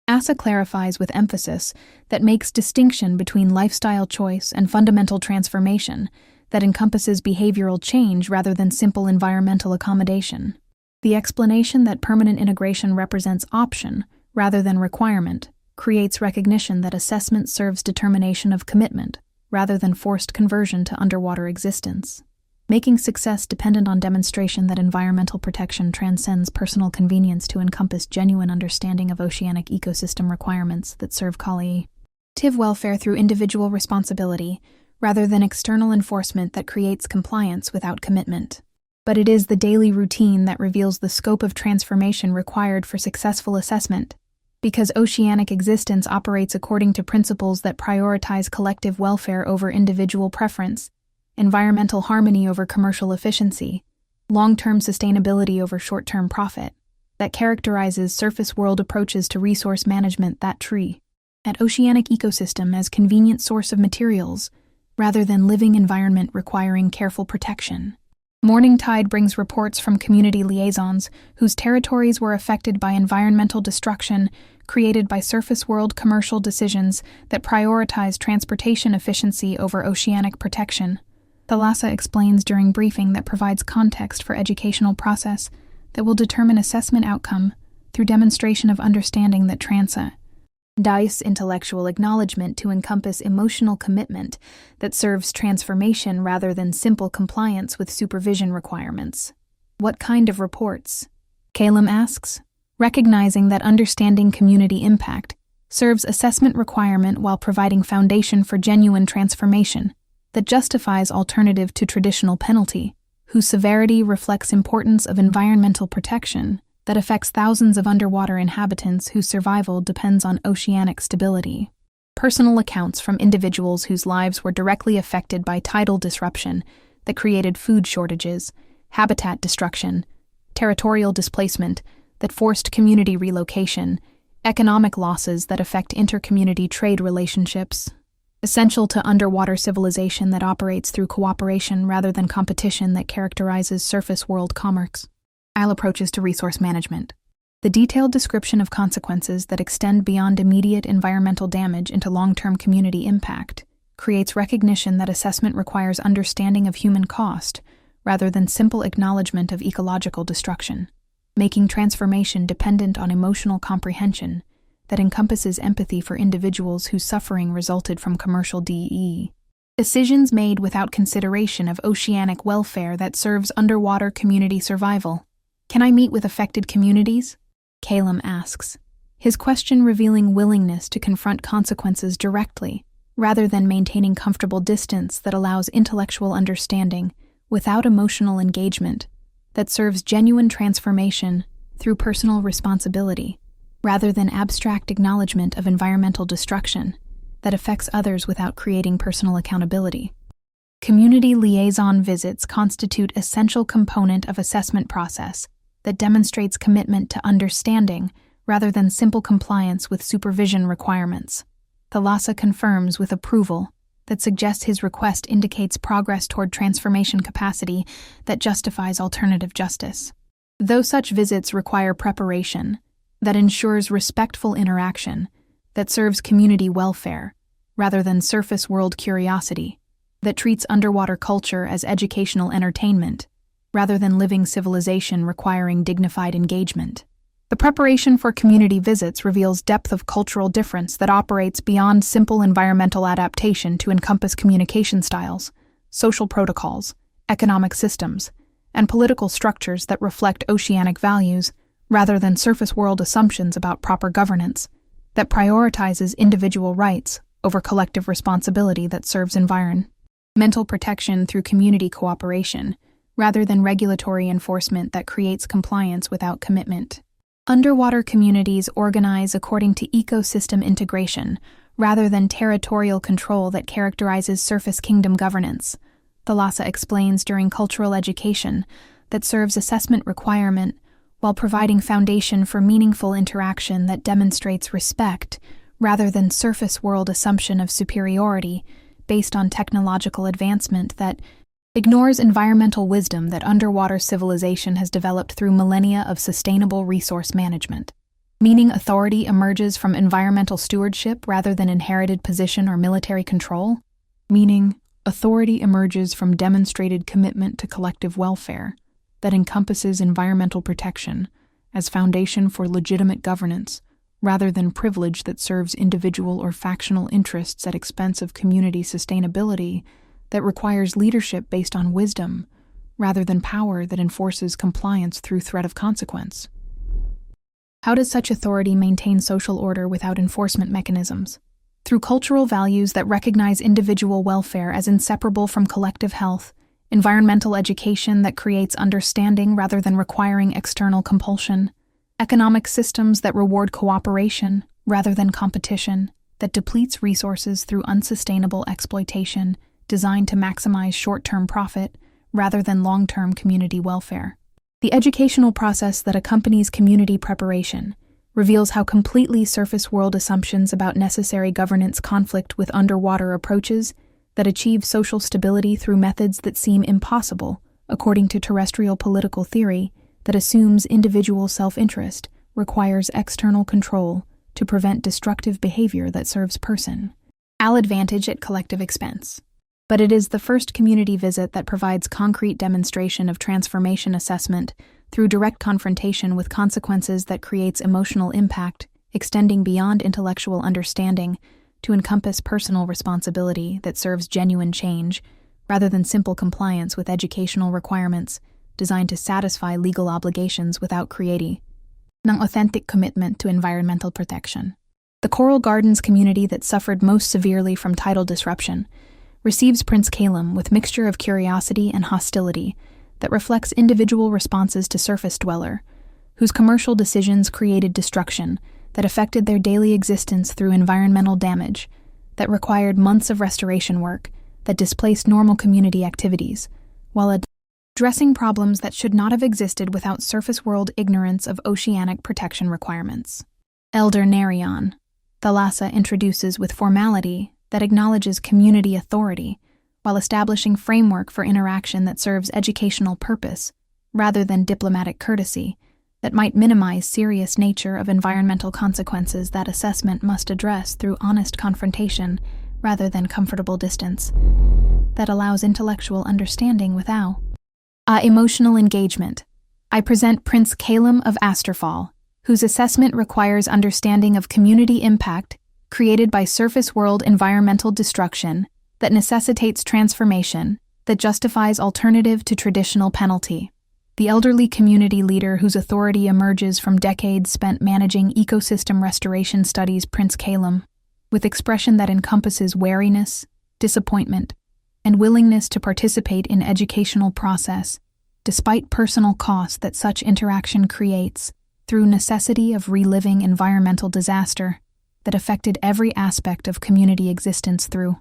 Speaker 1: Asa clarifies with emphasis that makes distinction between lifestyle choice and fundamental transformation that encompasses behavioral change rather than simple environmental accommodation. The explanation that permanent integration represents option rather than requirement creates recognition that assessment serves determination of commitment rather than forced conversion to underwater existence, making success dependent on demonstration that environmental protection transcends personal convenience to encompass genuine understanding of oceanic ecosystem requirements that serve collective welfare through individual responsibility rather than external enforcement that creates compliance without commitment. But it is the daily routine that reveals the scope of transformation required for successful assessment, because oceanic existence operates according to principles that prioritize collective welfare over individual preference. environmental harmony over commercial efficiency, long-term sustainability over short-term profit, that characterizes surface world approaches to resource management that tree at oceanic ecosystem as convenient source of materials rather than living environment requiring careful protection. Morning Tide brings reports from community liaisons whose territories were affected by environmental destruction created by surface world commercial decisions that prioritize transportation efficiency over oceanic protection. Thalassa explains during briefing that provides context for educational process that will determine assessment outcome through demonstration of understanding that DICE intellectual acknowledgement to encompass emotional commitment that serves transformation rather than simple compliance with supervision requirements. What kind of reports? Calum asks, recognizing that understanding community impact serves assessment requirement while providing foundation for genuine transformation that justifies alternative to traditional penalty, whose severity reflects importance of environmental protection that affects thousands of underwater inhabitants whose survival depends on oceanic stability. Personal accounts from individuals whose lives were directly affected by tidal disruption that created food shortages, habitat destruction, territorial displacement that forced community relocation, economic losses that affect inter-community trade relationships, essential to underwater civilization that operates through cooperation rather than competition that characterizes surface world commerce. Approaches to resource management. The detailed description of consequences that extend beyond immediate environmental damage into long-term community impact creates recognition that assessment requires understanding of human cost rather than simple acknowledgement of ecological destruction, making transformation dependent on emotional comprehension that encompasses empathy for individuals whose suffering resulted from commercial DE. Decisions made without consideration of oceanic welfare that serves underwater community survival. Can I meet with affected communities? Calum asks, his question revealing willingness to confront consequences directly, rather than maintaining comfortable distance that allows intellectual understanding without emotional engagement, that serves genuine transformation through personal responsibility, rather than abstract acknowledgement of environmental destruction that affects others without creating personal accountability. Community liaison visits constitute an essential component of assessment process that demonstrates commitment to understanding rather than simple compliance with supervision requirements. Thalassa confirms with approval that suggests his request indicates progress toward transformation capacity that justifies alternative justice. Though such visits require preparation, that ensures respectful interaction, that serves community welfare rather than surface world curiosity, that treats underwater culture as educational entertainment rather than living civilization requiring dignified engagement. The preparation for community visits reveals depth of cultural difference that operates beyond simple environmental adaptation to encompass communication styles, social protocols, economic systems, and political structures that reflect oceanic values rather than surface world assumptions about proper governance, that prioritizes individual rights over collective responsibility that serves environmental protection through community cooperation, rather than regulatory enforcement that creates compliance without commitment. Underwater communities organize according to ecosystem integration, rather than territorial control that characterizes surface kingdom governance. Thalassa explains during cultural education that serves assessment requirement while providing foundation for meaningful interaction that demonstrates respect, rather than surface world assumption of superiority based on technological advancement that ignores environmental wisdom that underwater civilization has developed through millennia of sustainable resource management. Meaning authority emerges from environmental stewardship rather than inherited position or military control. Meaning authority emerges from demonstrated commitment to collective welfare that encompasses environmental protection as foundation for legitimate governance, rather than privilege that serves individual or factional interests at expense of community sustainability, that requires leadership based on wisdom, rather than power that enforces compliance through threat of consequence. How does such authority maintain social order without enforcement mechanisms? Through cultural values that recognize individual welfare as inseparable from collective health, environmental education that creates understanding rather than requiring external compulsion, economic systems that reward cooperation rather than competition, that depletes resources through unsustainable exploitation, designed to maximize short-term profit rather than long-term community welfare. The educational process that accompanies community preparation reveals how completely surface world assumptions about necessary governance conflict with underwater approaches that achieve social stability through methods that seem impossible, according to terrestrial political theory that assumes individual self-interest requires external control to prevent destructive behavior that serves person. Al advantage at collective expense. But it is the first community visit that provides concrete demonstration of transformation assessment through direct confrontation with consequences that creates emotional impact, extending beyond intellectual understanding to encompass personal responsibility that serves genuine change, rather than simple compliance with educational requirements designed to satisfy legal obligations without creating an authentic commitment to environmental protection. The Coral Gardens community that suffered most severely from tidal disruption receives Prince Calum with mixture of curiosity and hostility that reflects individual responses to surface dweller, whose commercial decisions created destruction that affected their daily existence through environmental damage, that required months of restoration work, that displaced normal community activities, while addressing problems that should not have existed without surface world ignorance of oceanic protection requirements. Elder Nerion, Thalassa introduces with formality that acknowledges community authority, while establishing framework for interaction that serves educational purpose, rather than diplomatic courtesy, that might minimize serious nature of environmental consequences that assessment must address through honest confrontation rather than comfortable distance, that allows intellectual understanding without emotional engagement. I present Prince Calum of Asterfall, whose assessment requires understanding of community impact created by surface world environmental destruction that necessitates transformation, that justifies alternative to traditional penalty. The elderly community leader whose authority emerges from decades spent managing ecosystem restoration studies, Prince Calum, with expression that encompasses wariness, disappointment, and willingness to participate in educational process, despite personal cost that such interaction creates, through necessity of reliving environmental disaster that affected every aspect of community existence through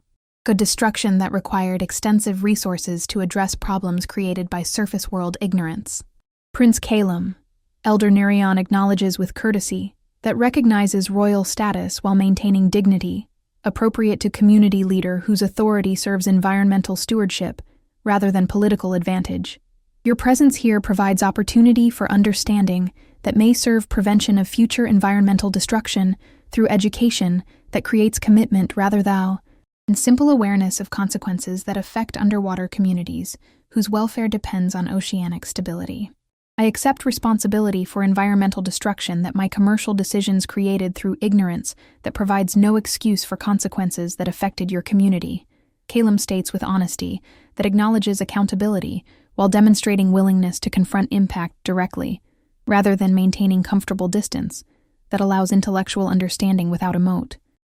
Speaker 1: good destruction that required extensive resources to address problems created by surface world ignorance. Prince Calum, Elder Nerion acknowledges with courtesy that recognizes royal status while maintaining dignity, appropriate to community leader whose authority serves environmental stewardship rather than political advantage. Your presence here provides opportunity for understanding that may serve prevention of future environmental destruction through education that creates commitment rather than and simple awareness of consequences that affect underwater communities whose welfare depends on oceanic stability. I accept responsibility for environmental destruction that my commercial decisions created through ignorance that provides no excuse for consequences that affected your community. Calum states with honesty that acknowledges accountability while demonstrating willingness to confront impact directly, rather than maintaining comfortable distance that allows intellectual understanding without emote.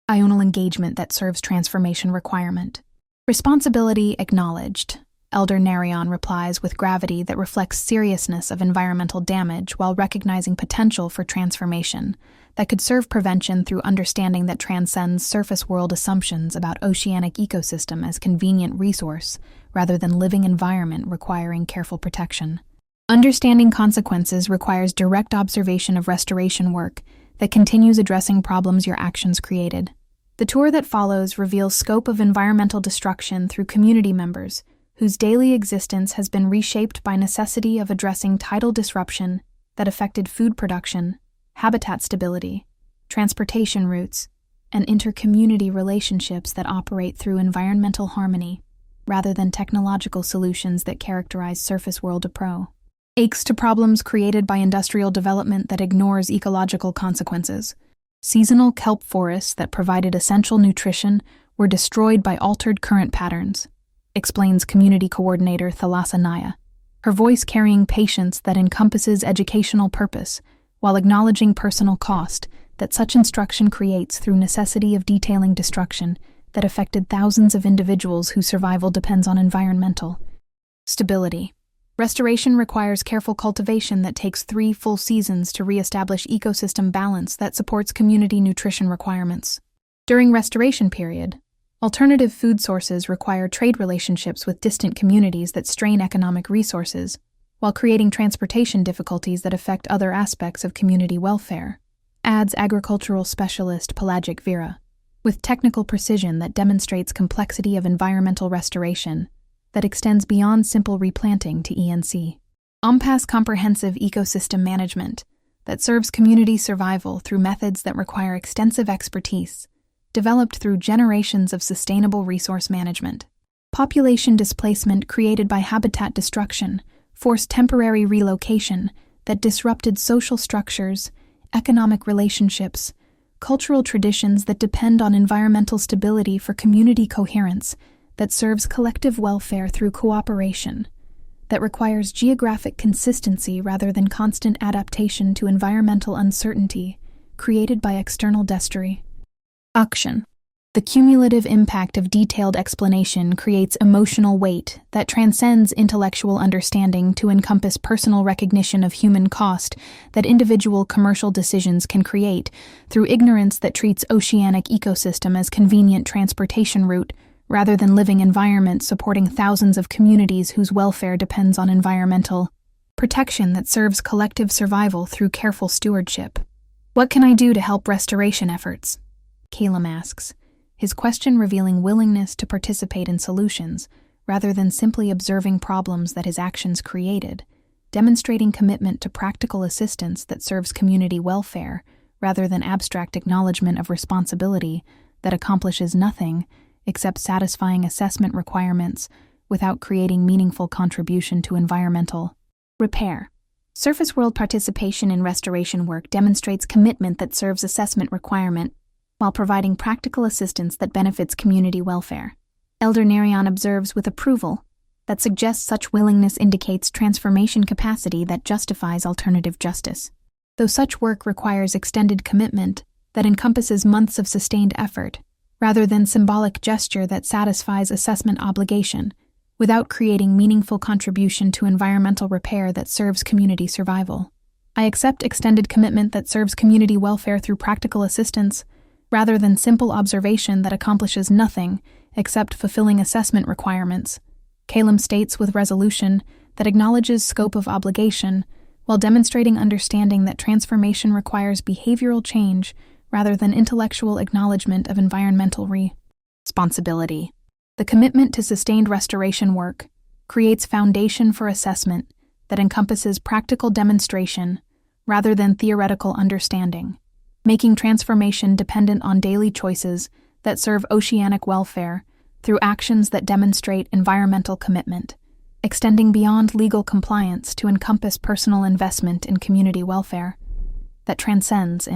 Speaker 1: Ional engagement that serves transformation requirement. Responsibility acknowledged. Elder Nerion replies with gravity that reflects seriousness of environmental damage while recognizing potential for transformation that could serve prevention through understanding that transcends surface world assumptions about oceanic ecosystem as convenient resource rather than living environment requiring careful protection. Understanding consequences requires direct observation of restoration work that continues addressing problems your actions created. The tour that follows reveals scope of environmental destruction through community members whose daily existence has been reshaped by necessity of addressing tidal disruption that affected food production, habitat stability, transportation routes, and inter-community relationships that operate through environmental harmony rather than technological solutions that characterize surface world approach. Aches to problems created by industrial development that ignores ecological consequences. Seasonal kelp forests that provided essential nutrition were destroyed by altered current patterns, explains community coordinator Thalassa Naya, her voice carrying patience that encompasses educational purpose while acknowledging personal cost that such instruction creates through necessity of detailing destruction that affected thousands of individuals whose survival depends on environmental stability. Restoration requires careful cultivation that takes 3 full seasons to reestablish ecosystem balance that supports community nutrition requirements. During restoration period, Alternative food sources require trade relationships with distant communities that strain economic resources, while creating transportation difficulties that affect other aspects of community welfare, adds agricultural specialist Pelagic Vera, with technical precision that demonstrates complexity of environmental restoration that extends beyond simple replanting to ENC. OMPAS comprehensive ecosystem management that serves community survival through methods that require extensive expertise, developed through generations of sustainable resource management. Population displacement created by habitat destruction forced temporary relocation that disrupted social structures, economic relationships, cultural traditions that depend on environmental stability for community coherence that serves collective welfare through cooperation, that requires geographic consistency rather than constant adaptation to environmental uncertainty created by external destry. Action. The cumulative impact of detailed explanation creates emotional weight that transcends intellectual understanding to encompass personal recognition of human cost that individual commercial decisions can create through ignorance that treats oceanic ecosystem as convenient transportation route rather than living environment supporting thousands of communities whose welfare depends on environmental protection that serves collective survival through careful stewardship. What can I do to help restoration efforts? Calum asks, his question revealing willingness to participate in solutions rather than simply observing problems that his actions created, demonstrating commitment to practical assistance that serves community welfare rather than abstract acknowledgement of responsibility that accomplishes nothing except satisfying assessment requirements without creating meaningful contribution to environmental repair. Surface world participation in restoration work demonstrates commitment that serves assessment requirement while providing practical assistance that benefits community welfare. Elder Nerion observes with approval that suggests such willingness indicates transformation capacity that justifies alternative justice. Though such work requires extended commitment that encompasses months of sustained effort, rather than symbolic gesture that satisfies assessment obligation, without creating meaningful contribution to environmental repair that serves community survival. I accept extended commitment that serves community welfare through practical assistance, rather than simple observation that accomplishes nothing except fulfilling assessment requirements. Calum states with resolution that acknowledges scope of obligation while demonstrating understanding that transformation requires behavioral change rather than intellectual acknowledgement of environmental responsibility. The commitment to sustained restoration work creates foundation for assessment that encompasses practical demonstration rather than theoretical understanding, making transformation dependent on daily choices that serve oceanic welfare through actions that demonstrate environmental commitment, extending beyond legal compliance to encompass personal investment in community welfare that transcends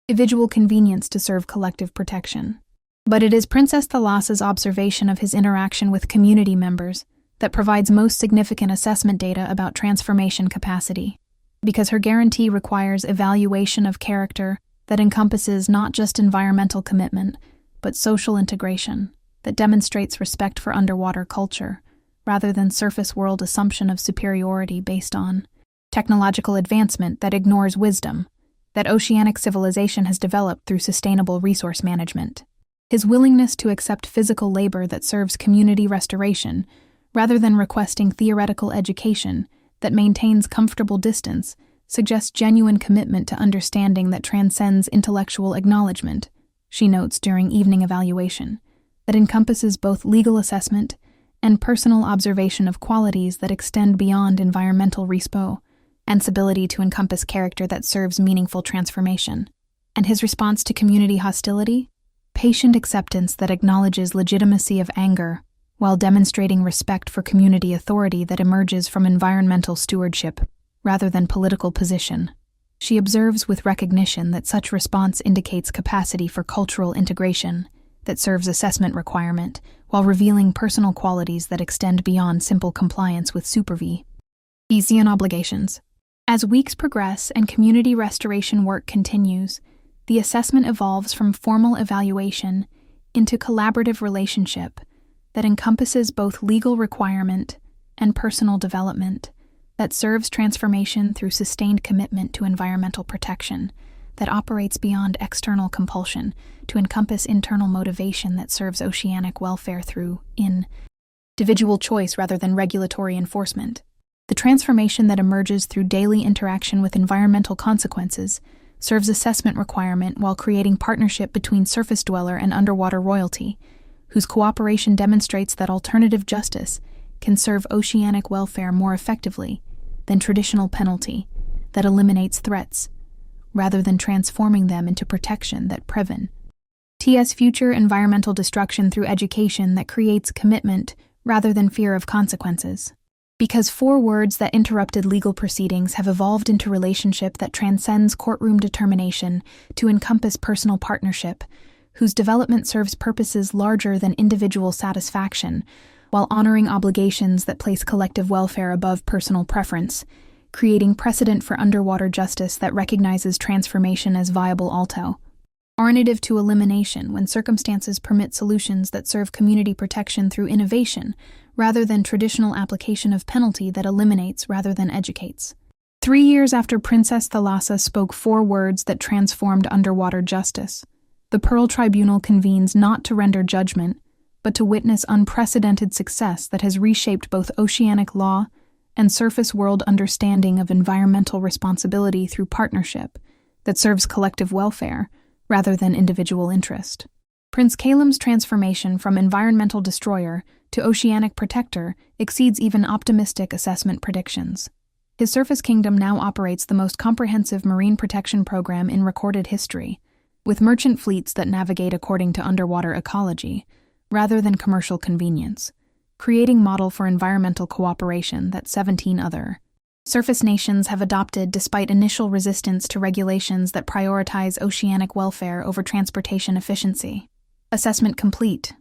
Speaker 1: individual convenience to serve collective protection. But it is Princess Thalas's observation of his interaction with community members that provides most significant assessment data about transformation capacity, because her guarantee requires evaluation of character that encompasses not just environmental commitment, but social integration that demonstrates respect for underwater culture, rather than surface world assumption of superiority based on technological advancement that ignores wisdom that oceanic civilization has developed through sustainable resource management. His willingness to accept physical labor that serves community restoration, rather than requesting theoretical education that maintains comfortable distance, suggests genuine commitment to understanding that transcends intellectual acknowledgement, she notes during evening evaluation, that encompasses both legal assessment and personal observation of qualities that extend beyond environmental respo, and ability to encompass character that serves meaningful transformation. And his response to community hostility? Patient acceptance that acknowledges legitimacy of anger, while demonstrating respect for community authority that emerges from environmental stewardship, rather than political position. She observes with recognition that such response indicates capacity for cultural integration that serves assessment requirement, while revealing personal qualities that extend beyond simple compliance with supervision obligations. As weeks progress and community restoration work continues, the assessment evolves from formal evaluation into collaborative relationship that encompasses both legal requirement and personal development, that serves transformation through sustained commitment to environmental protection, that operates beyond external compulsion to encompass internal motivation that serves oceanic welfare through individual choice rather than regulatory enforcement. The transformation that emerges through daily interaction with environmental consequences serves assessment requirement while creating partnership between surface dweller and underwater royalty, whose cooperation demonstrates that alternative justice can serve oceanic welfare more effectively than traditional penalty that eliminates threats, rather than transforming them into protection that prevent future environmental destruction through education that creates commitment rather than fear of consequences. Because 4 words that interrupted legal proceedings have evolved into relationship that transcends courtroom determination to encompass personal partnership, whose development serves purposes larger than individual satisfaction, while honoring obligations that place collective welfare above personal preference, creating precedent for underwater justice that recognizes transformation as viable alternative to elimination when circumstances permit solutions that serve community protection through innovation, rather than traditional application of penalty that eliminates rather than educates. 3 years after Princess Thalassa spoke 4 words that transformed underwater justice, the Pearl Tribunal convenes not to render judgment, but to witness unprecedented success that has reshaped both oceanic law and surface world understanding of environmental responsibility through partnership that serves collective welfare rather than individual interest. Prince Calum's transformation from environmental destroyer to oceanic protector exceeds even optimistic assessment predictions. His surface kingdom now operates the most comprehensive marine protection program in recorded history, with merchant fleets that navigate according to underwater ecology rather than commercial convenience, creating model for environmental cooperation that 17 other surface nations have adopted despite initial resistance to regulations that prioritize oceanic welfare over transportation efficiency. Assessment complete,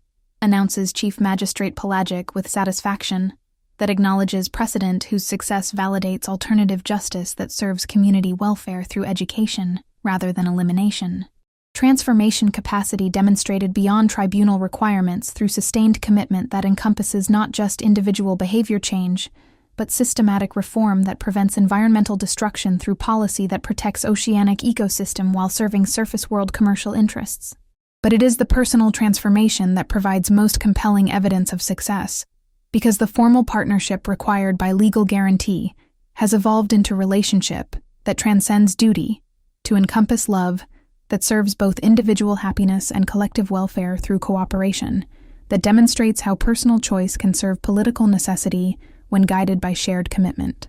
Speaker 1: announces Chief Magistrate Pelagic with satisfaction, that acknowledges precedent whose success validates alternative justice that serves community welfare through education rather than elimination. Transformation capacity demonstrated beyond tribunal requirements through sustained commitment that encompasses not just individual behavior change, but systematic reform that prevents environmental destruction through policy that protects oceanic ecosystem while serving surface world commercial interests. But it is the personal transformation that provides most compelling evidence of success, because the formal partnership required by legal guarantee has evolved into relationship that transcends duty to encompass love that serves both individual happiness and collective welfare through cooperation, that demonstrates how personal choice can serve political necessity when guided by shared commitment,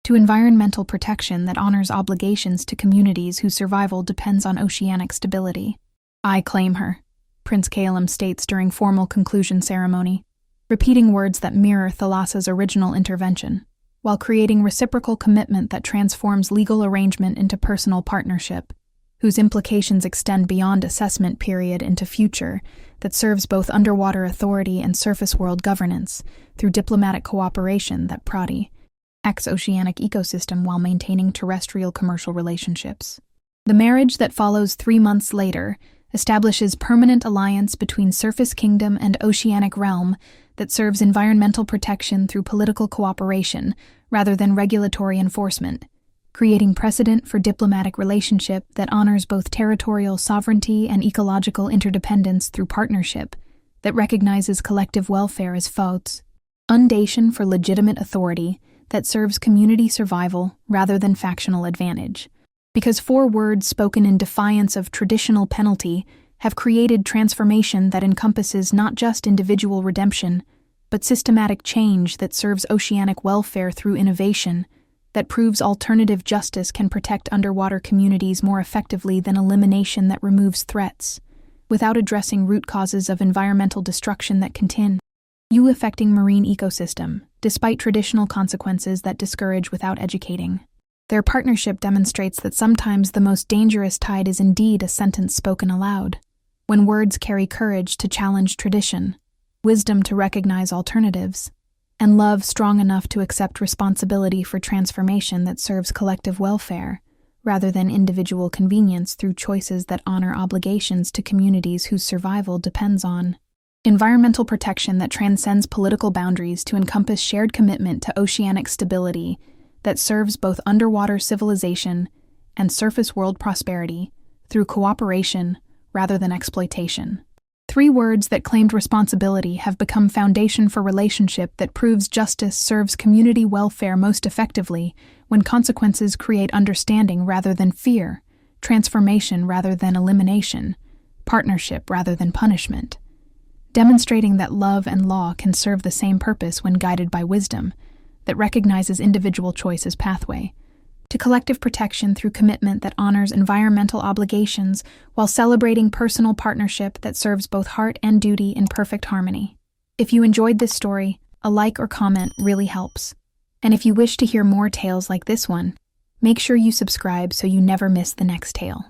Speaker 1: to environmental protection that honors obligations to communities whose survival depends on oceanic stability. I claim her, Prince Calum states during formal conclusion ceremony, repeating words that mirror Thalassa's original intervention, while creating reciprocal commitment that transforms legal arrangement into personal partnership, whose implications extend beyond assessment period into future, that serves both underwater authority and surface world governance through diplomatic cooperation that protects oceanic ecosystem while maintaining terrestrial commercial relationships. The marriage that follows 3 months later establishes permanent alliance between surface kingdom and oceanic realm that serves environmental protection through political cooperation rather than regulatory enforcement, creating precedent for diplomatic relationship that honors both territorial sovereignty and ecological interdependence through partnership, that recognizes collective welfare as foundation for legitimate authority that serves community survival rather than factional advantage. Because 4 words spoken in defiance of traditional penalty have created transformation that encompasses not just individual redemption, but systematic change that serves oceanic welfare through innovation, that proves alternative justice can protect underwater communities more effectively than elimination that removes threats, without addressing root causes of environmental destruction that continue affecting marine ecosystem, despite traditional consequences that discourage without educating. Their partnership demonstrates that sometimes the most dangerous tide is indeed a sentence spoken aloud, when words carry courage to challenge tradition, wisdom to recognize alternatives, and love strong enough to accept responsibility for transformation that serves collective welfare, rather than individual convenience through choices that honor obligations to communities whose survival depends on environmental protection that transcends political boundaries to encompass shared commitment to oceanic stability that serves both underwater civilization and surface world prosperity through cooperation rather than exploitation. 3 words that claimed responsibility have become foundation for relationship that proves justice serves community welfare most effectively when consequences create understanding rather than fear, transformation rather than elimination, partnership rather than punishment. Demonstrating that love and law can serve the same purpose when guided by wisdom, that recognizes individual choice as pathway, to collective protection through commitment that honors environmental obligations while celebrating personal partnership that serves both heart and duty in perfect harmony. If you enjoyed this story, a like or comment really helps. And if you wish to hear more tales like this one, make sure you subscribe so you never miss the next tale.